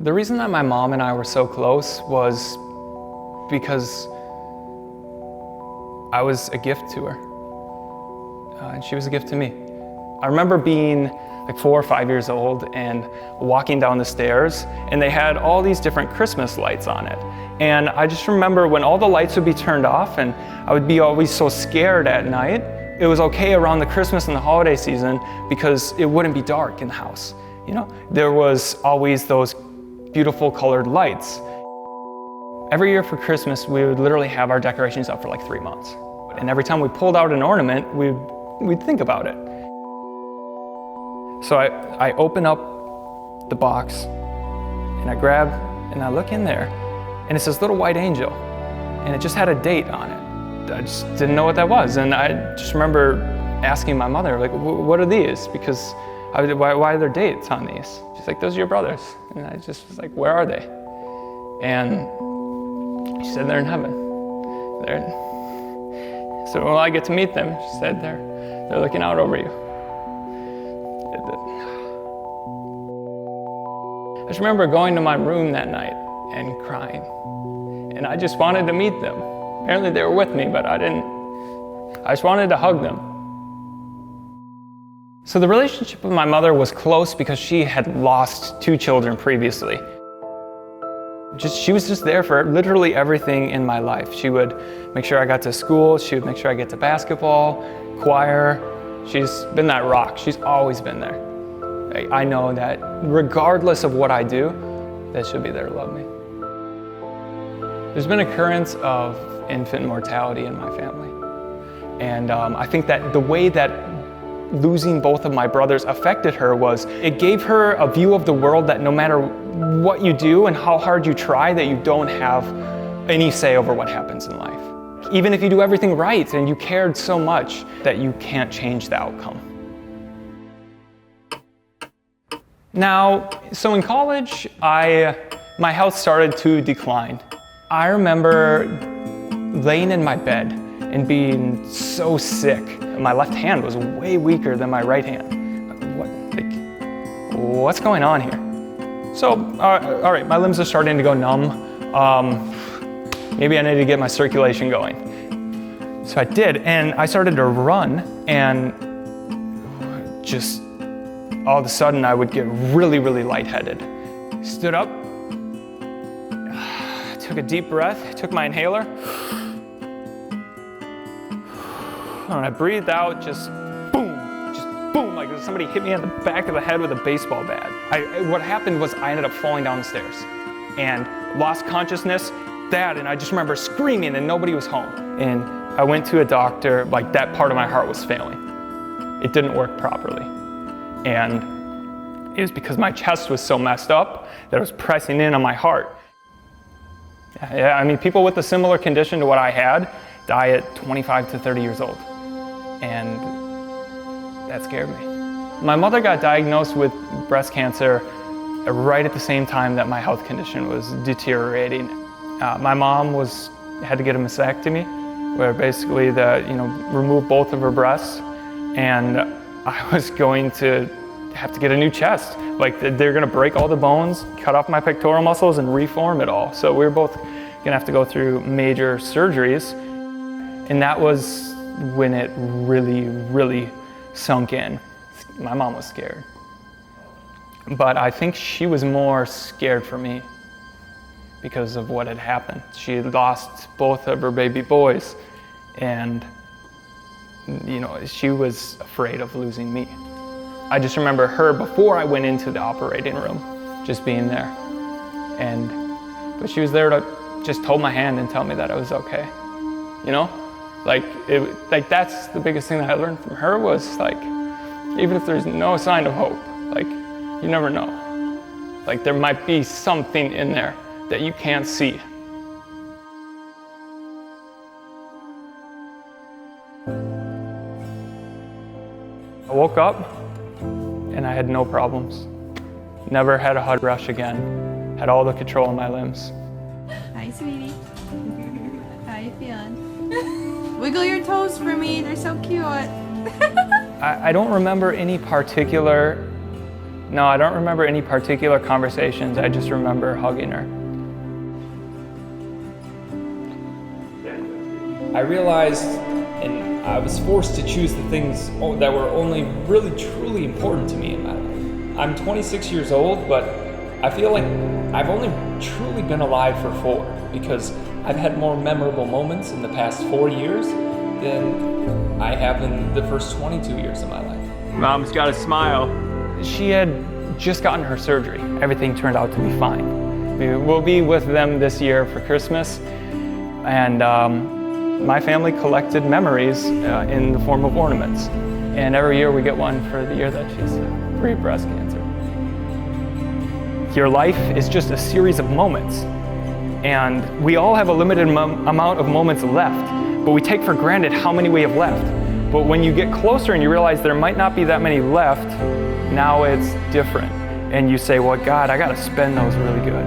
The reason that my mom and I were so close was because I was a gift to her, and she was a gift to me. I remember being like 4 or 5 years old and walking down the stairs, and they had all these different Christmas lights on it. And I just remember when all the lights would be turned off and I would be always so scared at night. It was okay around the Christmas and the holiday season because it wouldn't be dark in the house. You know, there was always those beautiful colored lights. Every year for Christmas, we would literally have our decorations up for like 3 months. And every time we pulled out an ornament, we'd think about it. So I open up the box and I grab and I look in there and it's this little white angel and it just had a date on it. I just didn't know what that was. And I just remember asking my mother, like, what are these? Because why are there dates on these? She's like, those are your brothers. And I just was like, where are they? And she said, they're in heaven. So when I get to meet them, she said, they're looking out over you. I just remember going to my room that night and crying. And I just wanted to meet them. Apparently they were with me, but I didn't. I just wanted to hug them. So the relationship with my mother was close because she had lost 2 children previously. She was just there for literally everything in my life. She would make sure I got to school. She would make sure I get to basketball, choir. She's been that rock. She's always been there. I know that regardless of what I do, that she'll be there to love me. There's been occurrence of infant mortality in my family. And I think that the way that losing both of my brothers affected her was it gave her a view of the world that no matter what you do and how hard you try, that you don't have any say over what happens in life. Even if you do everything right and you cared so much that you can't change the outcome. Now, so in college, my health started to decline. I remember laying in my bed and being so sick. My left hand was way weaker than my right hand. What's going on here? So, all right, my limbs are starting to go numb. Maybe I need to get my circulation going. So I did, and I started to run, and just all of a sudden I would get really, really lightheaded. Stood up, took a deep breath, took my inhaler, and I breathed out, just boom, like somebody hit me on the back of the head with a baseball bat. What happened was I ended up falling down the stairs and lost consciousness, and I just remember screaming and nobody was home. And I went to a doctor, like that part of my heart was failing. It didn't work properly. And it was because my chest was so messed up that it was pressing in on my heart. Yeah, I mean, people with a similar condition to what I had die at 25 to 30 years old. And that scared me. My mother got diagnosed with breast cancer right at the same time that my health condition was deteriorating. My mom had to get a mastectomy, where basically remove both of her breasts, and I was going to have to get a new chest. Like they're gonna break all the bones, cut off my pectoral muscles, and reform it all. So we were both gonna have to go through major surgeries, and that was when it really, really sunk in. My mom was scared. But I think she was more scared for me because of what had happened. She had lost both of her baby boys, and she was afraid of losing me. I just remember her before I went into the operating room, just being there. But she was there to just hold my hand and tell me that I was okay. That's the biggest thing that I learned from her was even if there's no sign of hope, you never know. There might be something in there that you can't see. I woke up and I had no problems. Never had a heart rush again. Had all the control in my limbs. Hi, sweetie. How you feeling? Wiggle your toes for me. They're so cute. I don't remember any particular No, I don't remember any particular conversations. I just remember hugging her. I realized, and I was forced to choose the things that were only really truly important to me in my life. I'm 26 years old, but I feel like I've only truly been alive for 4, because I've had more memorable moments in the past 4 years than I have in the first 22 years of my life. Mom's got a smile. She had just gotten her surgery. Everything turned out to be fine. We'll be with them this year for Christmas, and my family collected memories in the form of ornaments. And every year we get one for the year that she's free of breast cancer. Your life is just a series of moments, and we all have a limited amount of moments left, but we take for granted how many we have left. But when you get closer and you realize there might not be that many left, now it's different. And you say, well, God, I gotta spend those really good.